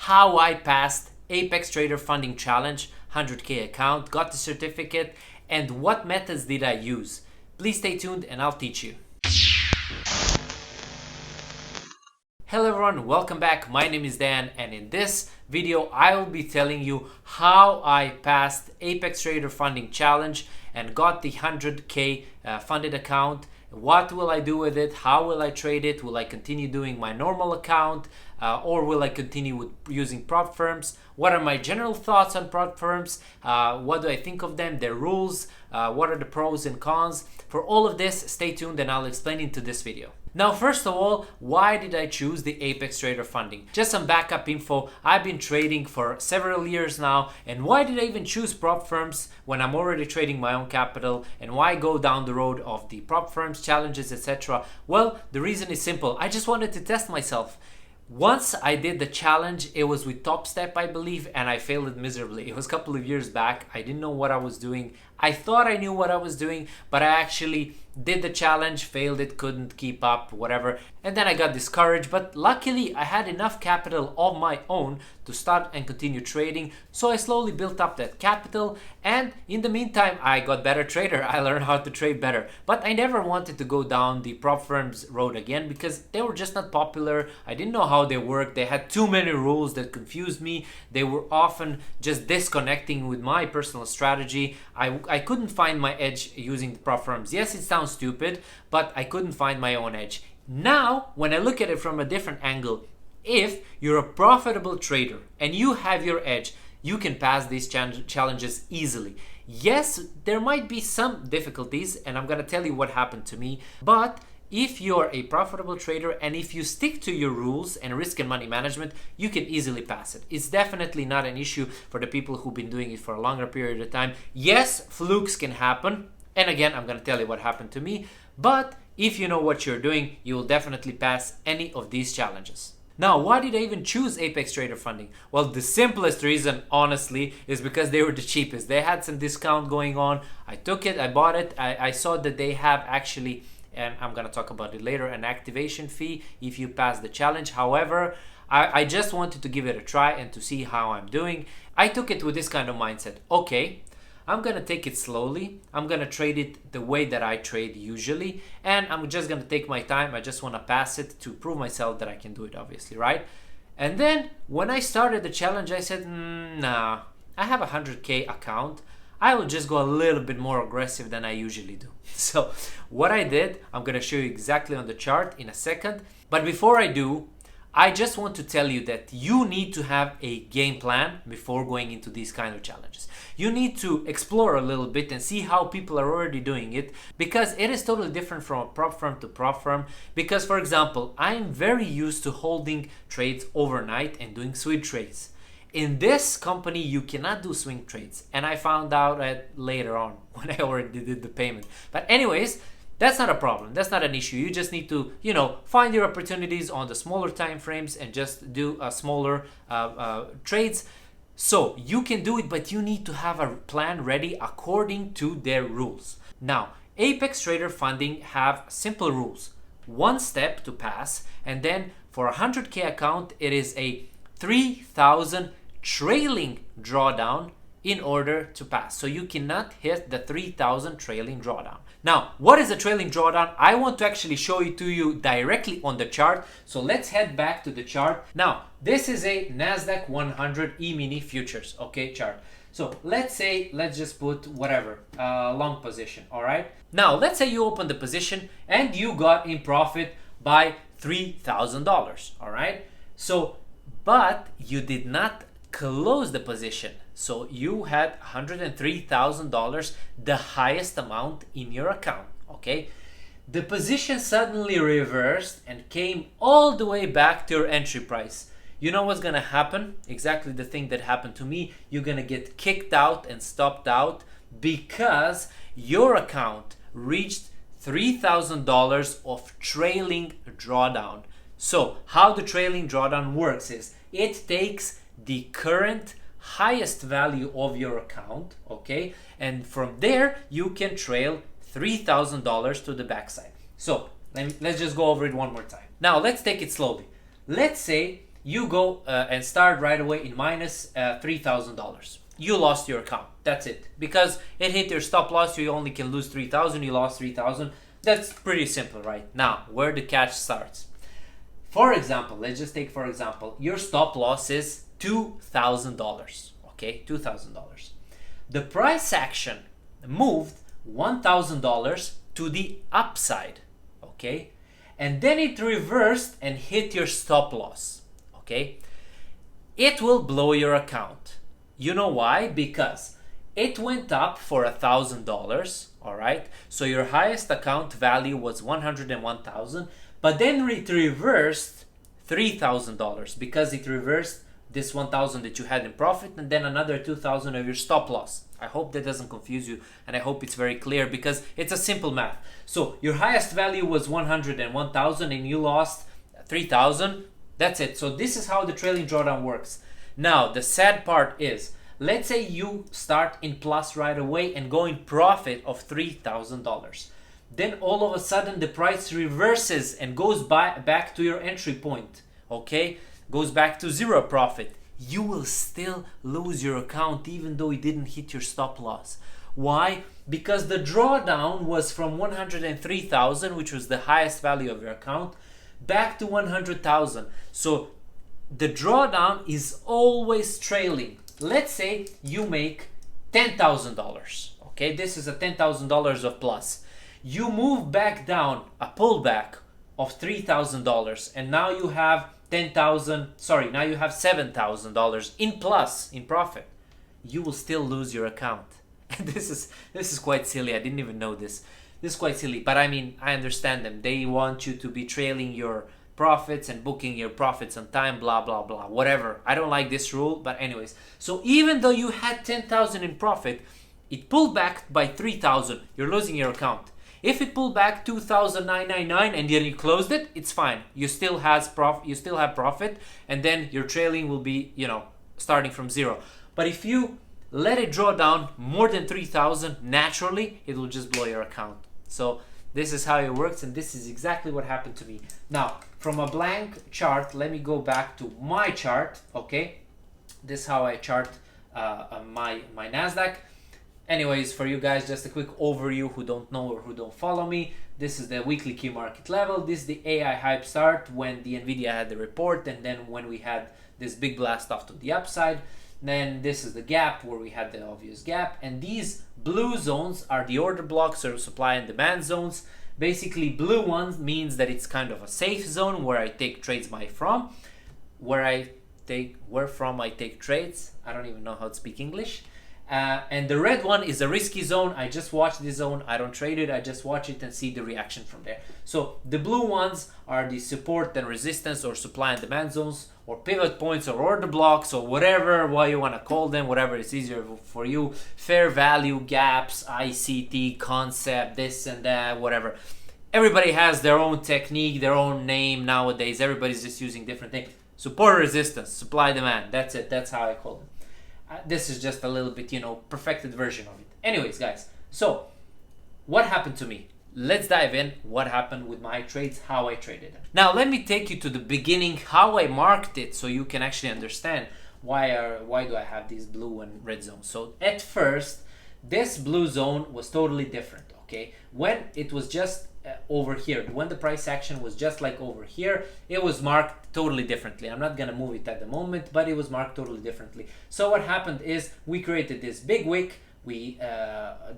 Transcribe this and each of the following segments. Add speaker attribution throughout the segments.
Speaker 1: how I passed Apex Trader Funding Challenge, 100K account, got the certificate, and what methods did I use. Please stay tuned and I'll teach you. Hello everyone, welcome back. My name is Dan, and in this video I will be telling you how I passed Apex Trader Funding Challenge and got the 100K funded account. What will I do with it? How will I trade it? Will I continue doing my normal account or will I continue with using prop firms? What are my general thoughts on prop firms? What do I think of them? Their rules? What are the pros and cons? For all of this, stay tuned and I'll explain into this video. Now, first of all, why did I choose the Apex Trader Funding? Just some backup info. I've been trading for several years now, and why did I even choose prop firms when I'm already trading my own capital, and why go down the road of the prop firms, challenges, etc.? Well, the reason is simple. I just wanted to test myself. Once I did the challenge, it was with Top Step, I believe, and I failed it miserably. It was a couple of years back. I didn't know what I was doing. I thought I knew what I was doing, but I actually did the challenge, failed it, couldn't keep up, whatever. And then I got discouraged, but luckily I had enough capital of my own to start and continue trading. So I slowly built up that capital, and in the meantime, I got better trader. I learned how to trade better. But I never wanted to go down the prop firms road again because they were just not popular. I didn't know how they worked. They had too many rules that confused me. They were often just disconnecting with my personal strategy. I couldn't find my edge using the prop firms. Yes, it sounds stupid, but I couldn't find my own edge. Now, when I look at it from a different angle, if you're a profitable trader and you have your edge, you can pass these challenges easily. Yes, there might be some difficulties, and I'm gonna tell you what happened to me, but if you're a profitable trader and if you stick to your rules and risk and money management, you can easily pass it. It's definitely not an issue for the people who've been doing it for a longer period of time. Yes, flukes can happen. And again, I'm going to tell you what happened to me. But if you know what you're doing, you will definitely pass any of these challenges. Now, why did I even choose Apex Trader Funding? Well, the simplest reason, honestly, is because they were the cheapest. They had some discount going on. I took it, I bought it. I saw that they have actually, and I'm going to talk about it later, an activation fee if you pass the challenge. However, I just wanted to give it a try and to see how I'm doing. I took it with this kind of mindset. Okay, I'm going to take it slowly. I'm going to trade it the way that I trade usually. And I'm just going to take my time. I just want to pass it to prove myself that I can do it, obviously, right? And then when I started the challenge, I said, nah, I have a 100K account. I will just go a little bit more aggressive than I usually do. So what I did, I'm going to show you exactly on the chart in a second. But before I do, I just want to tell you that you need to have a game plan before going into these kind of challenges. You need to explore a little bit and see how people are already doing it, because it is totally different from a prop firm to prop firm. Because, for example, I am very used to holding trades overnight and doing swing trades. In this company, you cannot do swing trades, and I found out that later on when I already did the payment. But anyways, that's not a problem. That's not an issue. You just need to, find your opportunities on the smaller time frames and just do smaller trades. So you can do it, but you need to have a plan ready according to their rules. Now, Apex Trader Funding have simple rules. One step to pass, and then for a 100K account, it is a 3,000 trailing drawdown in order to pass. So you cannot hit the 3,000 trailing drawdown. Now, what is a trailing drawdown? I want to actually show it to you directly on the chart. So let's head back to the chart. Now, this is a NASDAQ 100 E-mini futures, okay, chart. So let's just put whatever, long position, all right? Now, let's say you open the position and you got in profit by $3,000, all right? So, but you did not close the position. So you had $103,000, the highest amount in your account, okay? The position suddenly reversed and came all the way back to your entry price. You know what's gonna happen? Exactly the thing that happened to me. You're gonna get kicked out and stopped out because your account reached $3,000 of trailing drawdown. So how the trailing drawdown works is it takes the current highest value of your account, okay, and from there you can trail $3,000 to the backside. So let's just go over it one more time. Now let's take it slowly. Let's say you go and start right away in minus $3,000. You lost your account. That's it. Because it hit your stop loss, you only can lose 3,000. You lost 3,000. That's pretty simple, right? Now, where the catch starts. For example, let's just take for example, your stop loss is $2,000. Okay, $2,000. The price action moved $1,000 to the upside. Okay, and then it reversed and hit your stop loss. Okay, it will blow your account. You know why? Because it went up for $1,000. All right, so your highest account value was 101,000, but then it reversed $3,000 because it reversed this 1,000 that you had in profit and then another 2,000 of your stop loss. I hope that doesn't confuse you, and I hope it's very clear because it's a simple math. So your highest value was 101,000 and you lost 3,000. That's it. So this is how the trailing drawdown works. Now the sad part is, let's say you start in plus right away and go in profit of $3,000. Then all of a sudden the price reverses and goes back to your entry point. Okay, goes back to zero profit. You will still lose your account even though it didn't hit your stop loss. Why? Because the drawdown was from 103,000, which was the highest value of your account, back to 100,000. So the drawdown is always trailing. Let's say you make $10,000. Okay, this is a $10,000 of plus. You move back down, a pullback of $3,000, and now you have now you have $7,000 in plus, in profit. You will still lose your account. This is quite silly. I didn't even know this. This is quite silly, but I mean, I understand them. They want you to be trailing your profits and booking your profits on time, blah blah blah, whatever. I don't like this rule, but anyways. So even though you had 10,000 in profit, it pulled back by 3,000. You're losing your account. If it pulled back 2,999 and then you closed it, it's fine. You still have profit, and then your trailing will be, starting from zero. But if you let it draw down more than 3,000, naturally it will just blow your account. So this is how it works, and this is exactly what happened to me. Now, from a blank chart, let me go back to my chart. Okay, this is how I chart my Nasdaq. Anyways, for you guys, just a quick overview who don't know or who don't follow me. This is the weekly key market level. This is the AI hype start when the Nvidia had the report, and then when we had this big blast off to the upside. Then this is the gap where we had the obvious gap, and these blue zones are the order blocks or supply and demand zones. Basically, blue ones means that it's kind of a safe zone where I take trades from. Where from I take trades. I don't even know how to speak English. And the red one is a risky zone. I just watch this zone. I don't trade it. I just watch it and see the reaction from there. So the blue ones are the support and resistance or supply and demand zones or pivot points or order blocks or whatever you want to call them, whatever is easier for you. Fair value, gaps, ICT, concept, this and that, whatever. Everybody has their own technique, their own name nowadays. Everybody's just using different things. Support, resistance, supply, demand. That's it. That's how I call them. This is just a little bit, perfected version of it. Anyways, guys, so what happened to me? Let's dive in. What happened with my trades, how I traded them. Now, let me take you to the beginning, how I marked it, so you can actually understand why do I have these blue and red zones. So at first, this blue zone was totally different, okay? When it was just over here, when the price action was just like over here, it was marked totally differently. I'm not gonna move it at the moment, but it was marked totally differently. So what happened is we created this big wick. We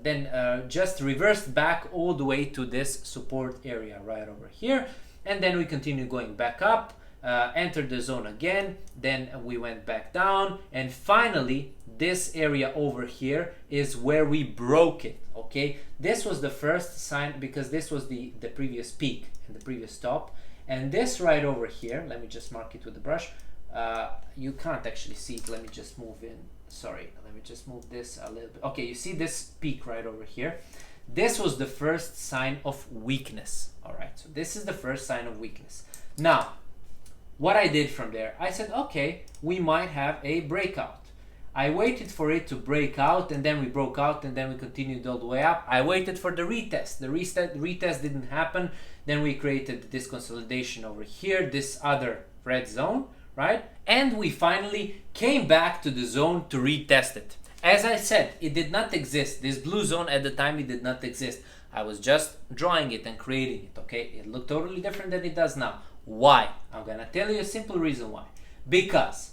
Speaker 1: then just reversed back all the way to this support area right over here, and then we continued going back up, entered the zone again, then we went back down, and finally this area over here is where we broke it. Okay, this was the first sign because this was the previous peak and the previous top, and this right over here, let me just mark it with the brush. You can't actually see it. Let me just move in. Sorry, let me just move this a little bit. Okay, you see this peak right over here? This was the first sign of weakness. All right, so this is the first sign of weakness. Now, what I did from there, I said, okay, we might have a breakout. I waited for it to break out, and then we broke out, and then we continued all the way up. I waited for the retest. The retest didn't happen. Then we created this consolidation over here, this other red zone, right? And we finally came back to the zone to retest it. As I said, it did not exist. This blue zone at the time, it did not exist. I was just drawing it and creating it, okay? It looked totally different than it does now. Why? I'm gonna tell you a simple reason why. Because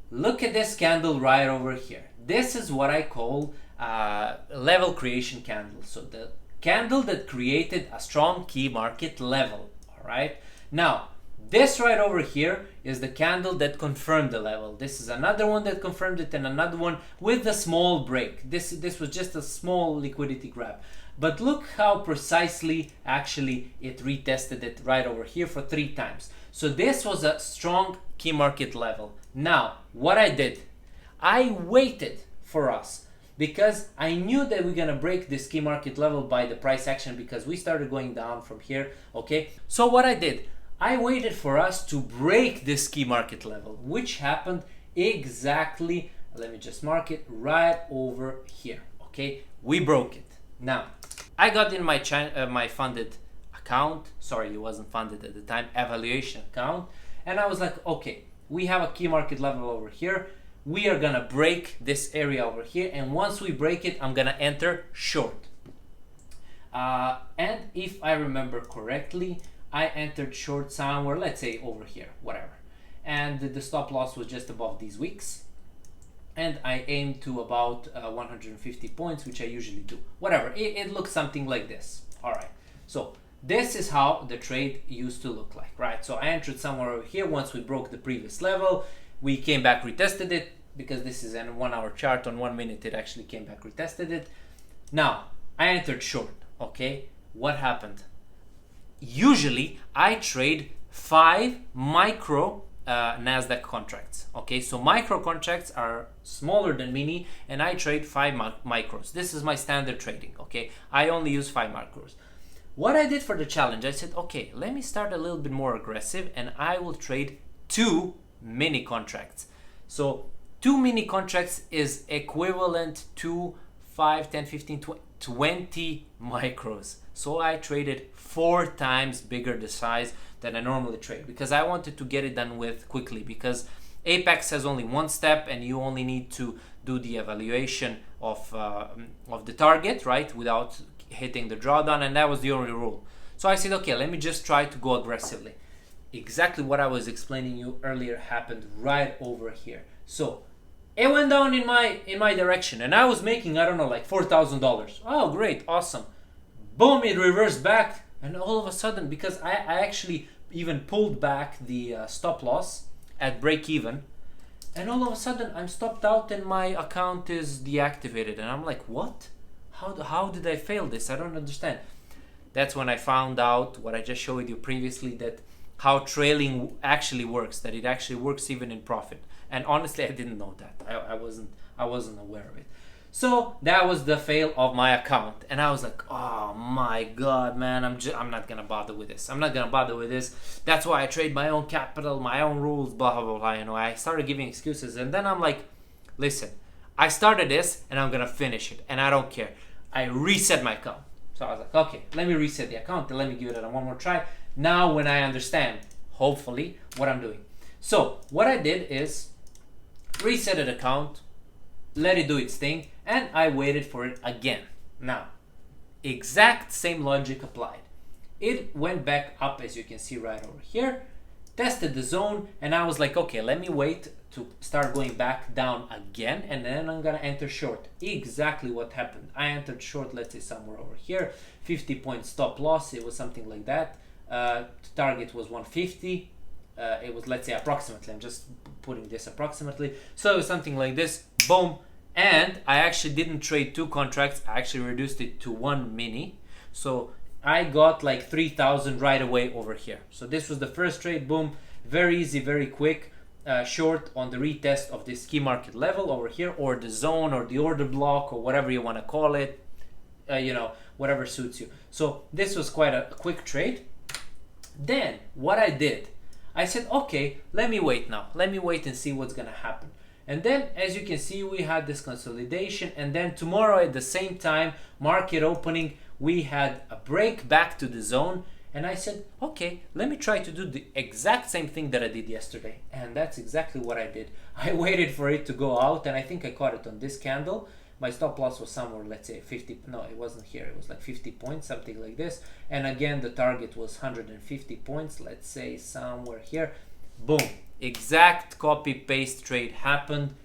Speaker 1: look at this candle right over here. This is what I call level creation candle. So the candle that created a strong key market level, all right? Now, this right over here is the candle that confirmed the level. This is another one that confirmed it, and another one with a small break. This was just a small liquidity grab. But look how precisely actually it retested it right over here for 3 times. So this was a strong key market level. Now, what I did, I waited for us because I knew that we're gonna break this key market level by the price action because we started going down from here, okay? So what I did, I waited for us to break this key market level, which happened exactly, let me just mark it, right over here, okay? We broke it. Now, I got in my my funded account, sorry, it wasn't funded at the time, evaluation account, and I was like, okay, we have a key market level over here, we are gonna break this area over here, and once we break it, I'm gonna enter short. And if I remember correctly, I entered short somewhere, let's say over here, whatever. And the stop loss was just above these wicks. And I aimed to about 150 points, which I usually do. Whatever, it looks something like this. All right, so this is how the trade used to look like, right? So I entered somewhere over here. Once we broke the previous level, we came back, retested it, because this is a 1 hour chart. On 1 minute, it actually came back, retested it. Now, I entered short, okay? What happened? Usually I trade 5 micro Nasdaq contracts, okay? So micro contracts are smaller than mini, and I trade 5 micros. This is my standard trading, okay? I only use 5 micros. What I did for the challenge, I said, okay, let me start a little bit more aggressive, and I will trade 2 mini contracts. So 2 mini contracts is equivalent to 5, 10, 15, 20 micros. So I traded 4 times bigger the size than I normally trade because I wanted to get it done with quickly, because Apex has only 1 step and you only need to do the evaluation of the target, right, without hitting the drawdown, and that was the only rule. So I said, okay, let me just try to go aggressively. Exactly what I was explaining you earlier happened right over here. So it went down in my direction, and I was making, I don't know, like $4,000. Oh, great, awesome. Boom, it reversed back, and all of a sudden, because I actually even pulled back the stop loss at break even, and all of a sudden I'm stopped out and my account is deactivated, and I'm like, what? How did I fail this? I don't understand. That's when I found out what I just showed you previously, that how trailing actually works, that it actually works even in profit. And honestly, I didn't know that. I wasn't aware of it. So that was the fail of my account, and I was like, oh my god, man, I'm not gonna bother with this. I'm not gonna bother with this. That's why I trade my own capital, my own rules, blah blah blah blah. You know, I started giving excuses, and then I'm like, listen, I started this, and I'm gonna finish it, and I don't care. I reset my account. So I was like, okay, let me reset the account and let me give it one more try. Now when I understand, hopefully, what I'm doing. So what I did is reset an account, let it do its thing, and I waited for it again. Now, exact same logic applied. It went back up, as you can see right over here, tested the zone, and I was like, okay, let me wait to start going back down again, and then I'm gonna enter short. Exactly what happened. I entered short, let's say somewhere over here, 50 point stop loss, it was something like that. Target was 150. It was, let's say, approximately, I'm just putting this approximately, so it was something like this, boom. And I actually didn't trade 2 contracts, I actually reduced it to 1 mini, so I got like 3,000 right away over here. So this was the first trade, boom, very easy, very quick, short on the retest of this key market level over here, or the zone, or the order block, or whatever you want to call it, you know, whatever suits you. So this was quite a quick trade. Then what I did, I said, okay, let me wait now. Let me wait and see what's gonna happen. And then, as you can see, we had this consolidation, and then tomorrow at the same time, market opening, we had a break back to the zone, And I said, okay, let me try to do the exact same thing that I did yesterday. And that's exactly what I did. I waited for it to go out, and I think I caught it on this candle. My stop loss was somewhere, let's say 50, no, it wasn't here, it was like 50 points, something like this. And again, the target was 150 points, let's say somewhere here. Boom, exact copy paste trade happened.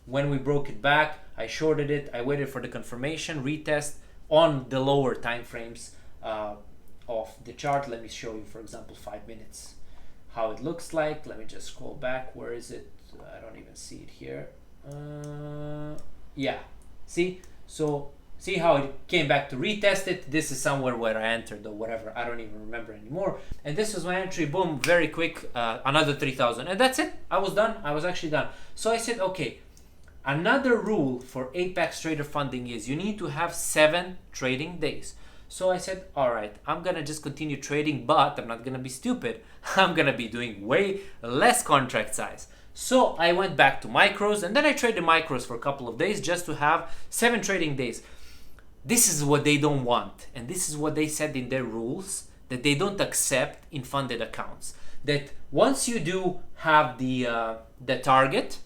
Speaker 1: When we broke it back, I shorted it, I waited for the confirmation, retest on the lower time frames of the chart. Let me show you, for example, 5 minutes, how it looks like. Let me just scroll back. Where is it? I don't even see it here. Yeah, see? So see how it came back to retest it. This is somewhere where I entered or whatever. I don't even remember anymore. And this was my entry. Boom, very quick, another 3,000. And that's it. I was done. I was actually done. So I said, okay, another rule for Apex Trader Funding is you need to have 7 trading days. So I said, all right, I'm gonna just continue trading, but I'm not gonna be stupid. I'm gonna be doing way less contract size. So I went back to micros, and then I traded micros for a couple of days just to have 7 trading days. This is what they don't want, and this is what they said in their rules that they don't accept in funded accounts. That once you do have the target,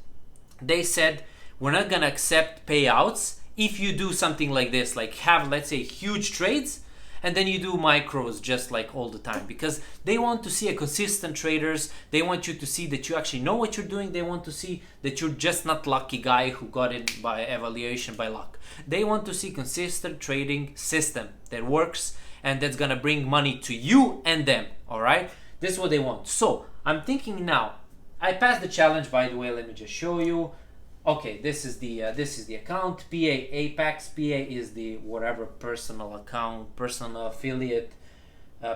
Speaker 1: they said we're not gonna accept payouts if you do something like this, like have, let's say, huge trades, and then you do micros just like all the time, because they want to see a consistent traders. They want you to see that you actually know what you're doing. They want to see that you're just not lucky guy who got it by evaluation by luck. They want to see consistent trading system that works and that's gonna bring money to you and them. All right, this is what they want. So I'm thinking now, I passed the challenge, by the way. Let me just show you. Okay, this is the account, PA Apex. PA is the whatever personal account, personal affiliate,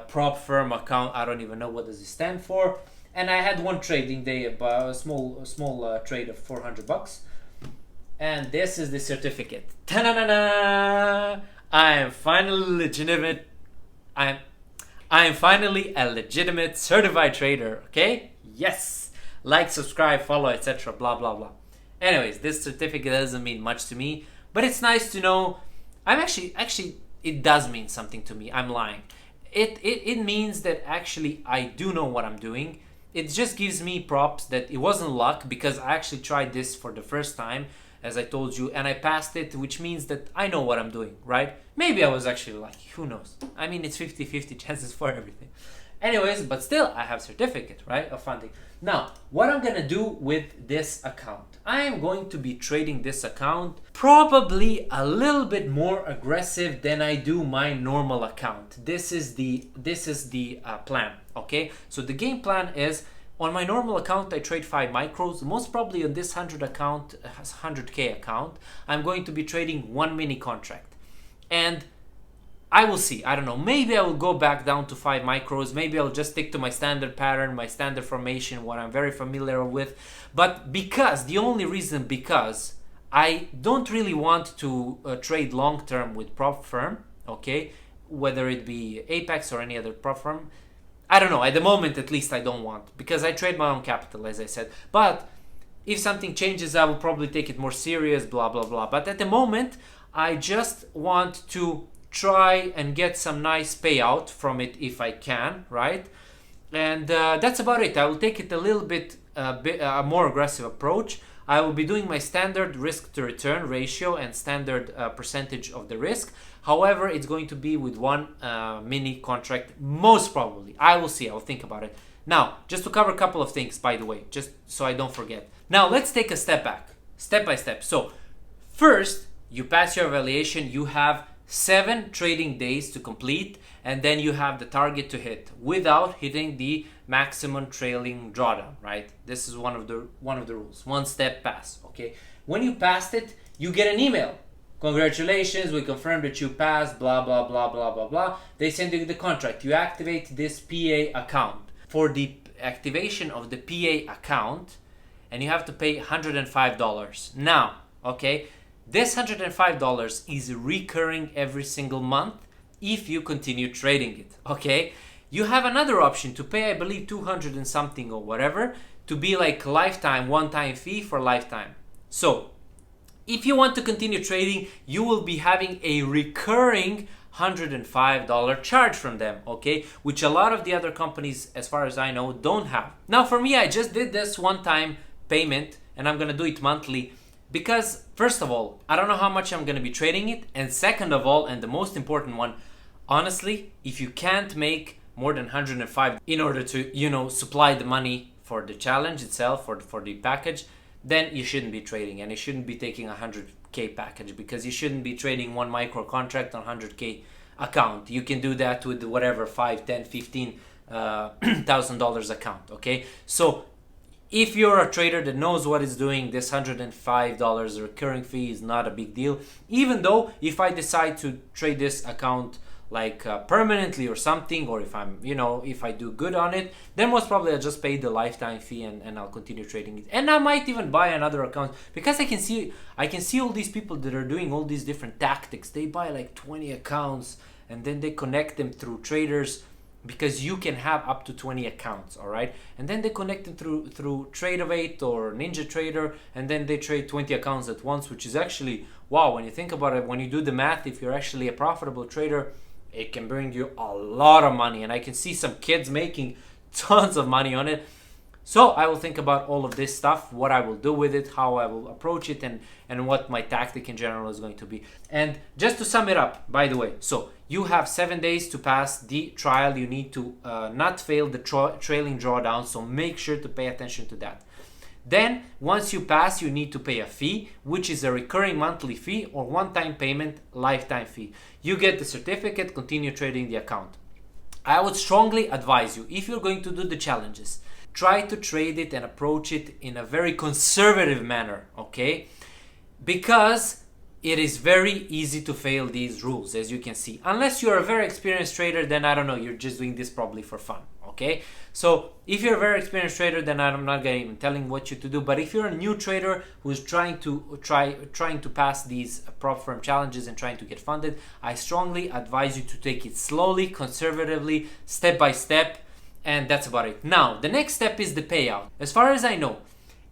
Speaker 1: prop firm account. I don't even know what does it stand for. And I had one trading day, about a small trade of $400. And this is the certificate. Ta-na-na-na! I am finally legitimate. I am finally a legitimate certified trader. Okay? Yes. Like, subscribe, follow, etc. Blah blah blah. Anyways, this certificate doesn't mean much to me, but it's nice to know. I'm actually it does mean something to me. I'm lying. It means that actually I do know what I'm doing. It just gives me props that it wasn't luck, because I actually tried this for the first time, as I told you, and I passed it, which means that I know what I'm doing, right? Maybe I was actually lucky, who knows? I mean, it's 50-50 chances for everything. Anyways, but still, I have certificate, right, of funding. Now, what I'm gonna do with this account? I am going to be trading this account probably a little bit more aggressive than I do my normal account. This is the plan, okay? So the game plan is, on my normal account, I trade 5 micros. Most probably on this 100K account, I'm going to be trading 1 mini contract. And I will see. I don't know. Maybe I will go back down to 5 micros. Maybe I'll just stick to my standard pattern, my standard formation, what I'm very familiar with. But the only reason because I don't really want to trade long term with prop firm, okay? Whether it be Apex or any other prop firm. I don't know. At the moment, at least, I don't want, because I trade my own capital, as I said. But if something changes, I will probably take it more serious, blah, blah, blah. But at the moment, I just want to try and get some nice payout from it if I can, right? And that's about it. I will take it a little bit more aggressive approach. I will be doing my standard risk to return ratio and standard percentage of the risk. However, it's going to be with 1 mini contract, most probably. I will see. I will think about it. Now, just to cover a couple of things, by the way, just so I don't forget. Now, let's take a step back, step by step. So first, you pass your evaluation. You have 7 trading days to complete, and then you have the target to hit without hitting the maximum trailing drawdown, right? This is one of the rules. 1 step pass, okay? When you passed it, you get an email. Congratulations, we confirmed that you passed, blah, blah, blah, blah, blah, blah. They send you the contract. You activate this PA account. For the activation of the PA account, and you have to pay $105. Now, okay, this $105 is recurring every single month if you continue trading it, okay? You have another option to pay, I believe, 200 and something or whatever, to be like lifetime, one-time fee for lifetime. So if you want to continue trading, you will be having a recurring $105 charge from them, okay, which a lot of the other companies, as far as I know, don't have. Now for me, I just did this one-time payment and I'm gonna do it monthly because, first of all, I don't know how much I'm gonna be trading it, and second of all, and the most important one, honestly, if you can't make more than 105 in order to, you know, supply the money for the challenge itself, for the package, then you shouldn't be trading, and you shouldn't be taking a 100K package, because you shouldn't be trading one micro contract on 100K account. You can do that with whatever, 5, 10, 15 thousand dollars account, okay? So if you're a trader that knows what it's doing, this $105 recurring fee is not a big deal. Even though if I decide to trade this account like permanently or something, or if I'm, you know, if I do good on it, then most probably I'll just pay the lifetime fee and I'll continue trading it. And I might even buy another account, because I can see all these people that are doing all these different tactics. They buy like 20 accounts and then they connect them through traders, because you can have up to 20 accounts, all right? And then they connect them through Trade-of-8 or Ninja Trader, and then they trade 20 accounts at once, which is actually, wow, when you think about it, when you do the math, if you're actually a profitable trader, it can bring you a lot of money. And I can see some kids making tons of money on it. So I will think about all of this stuff, what I will do with it, how I will approach it, and what my tactic in general is going to be. And just to sum it up, by the way, so you have 7 days to pass the trial. You need to not fail the trailing drawdown, so make sure to pay attention to that. Then once you pass, you need to pay a fee, which is a recurring monthly fee or one-time payment lifetime fee. You get the certificate, continue trading the account. I would strongly advise you, if you're going to do the challenges, try to trade it and approach it in a very conservative manner, okay? Because it is very easy to fail these rules, as you can see. Unless you're a very experienced trader, then I don't know, you're just doing this probably for fun, okay? So if you're a very experienced trader, then I'm not going to even telling what you to do. But if you're a new trader who's trying to pass these prop firm challenges and trying to get funded, I strongly advise you to take it slowly, conservatively, step by step, and that's about it. Now, the next step is the payout. As far as I know,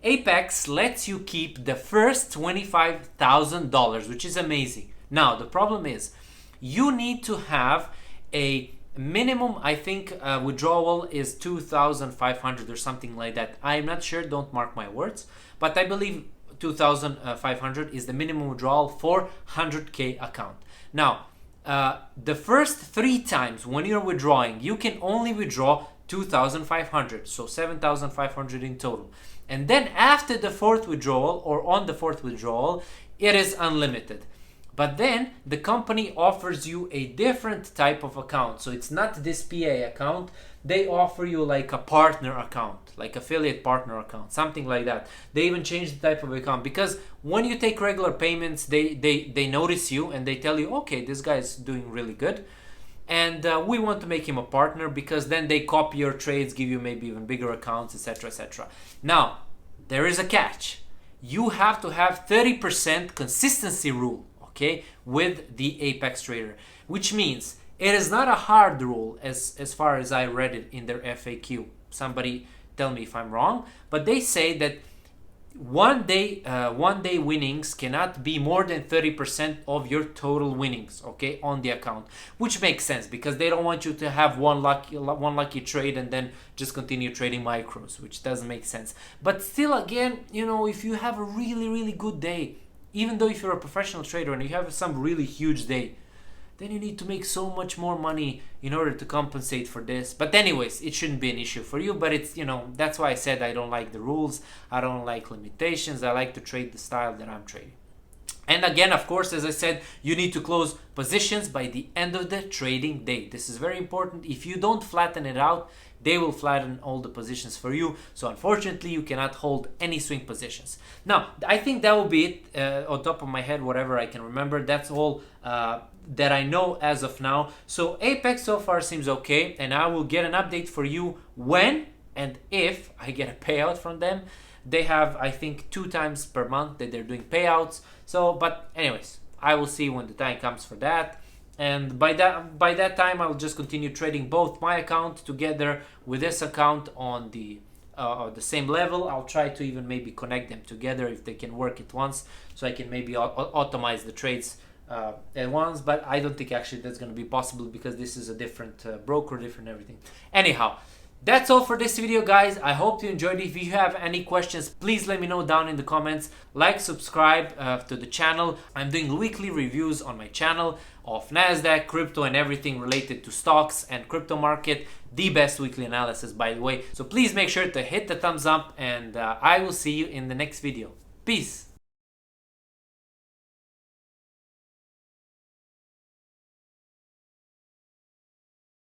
Speaker 1: Apex lets you keep the first $25,000, which is amazing. Now, the problem is you need to have a minimum, I think withdrawal is 2,500 or something like that. I'm not sure, don't mark my words, but I believe 2,500 is the minimum withdrawal for 100K account. Now, the first 3 times when you're withdrawing, you can only withdraw 2,500, so 7,500 in total. And then after the 4th withdrawal, or on the 4th withdrawal, it is unlimited. But then the company offers you a different type of account. So it's not this PA account. They offer you like a partner account, like affiliate partner account, something like that. They even change the type of account, because when you take regular payments, they notice you and they tell you, okay, this guy is doing really good, and we want to make him a partner, because then they copy your trades, give you maybe even bigger accounts, etc., etc. Now, there is a catch. You have to have 30% consistency rule, okay, with the Apex Trader, which means it is not a hard rule as far as I read it in their FAQ. Somebody tell me if I'm wrong, but they say that one day winnings cannot be more than 30% of your total winnings, okay, on the account, which makes sense, because they don't want you to have one lucky trade and then just continue trading micros, which doesn't make sense. But still, again, you know, if you have a really good day, even though if you're a professional trader and you have some really huge day, then you need to make so much more money in order to compensate for this. But anyways, it shouldn't be an issue for you. But it's, you know, that's why I said I don't like the rules. I don't like limitations. I like to trade the style that I'm trading. And again, of course, as I said, you need to close positions by the end of the trading day. This is very important. If you don't flatten it out, they will flatten all the positions for you. So unfortunately, you cannot hold any swing positions. Now, I think that will be it on top of my head, whatever I can remember. That's all that I know as of now. So Apex so far seems okay, and I will get an update for you when and if I get a payout from them. They have, I think, 2 times per month that they're doing payouts. So, but anyways, I will see when the time comes for that. And by that time, I'll just continue trading both my account together with this account on the same level. I'll try to even maybe connect them together if they can work at once, so I can maybe automate the trades at once, but I don't think actually that's going to be possible because this is a different broker, different everything. Anyhow, that's all for this video, guys. I hope you enjoyed it. If you have any questions, please let me know down in the comments. Like, subscribe to the channel. I'm doing weekly reviews on my channel of NASDAQ, crypto, and everything related to stocks and crypto market. The best weekly analysis, by the way. So please make sure to hit the thumbs up, and I will see you in the next video. Peace.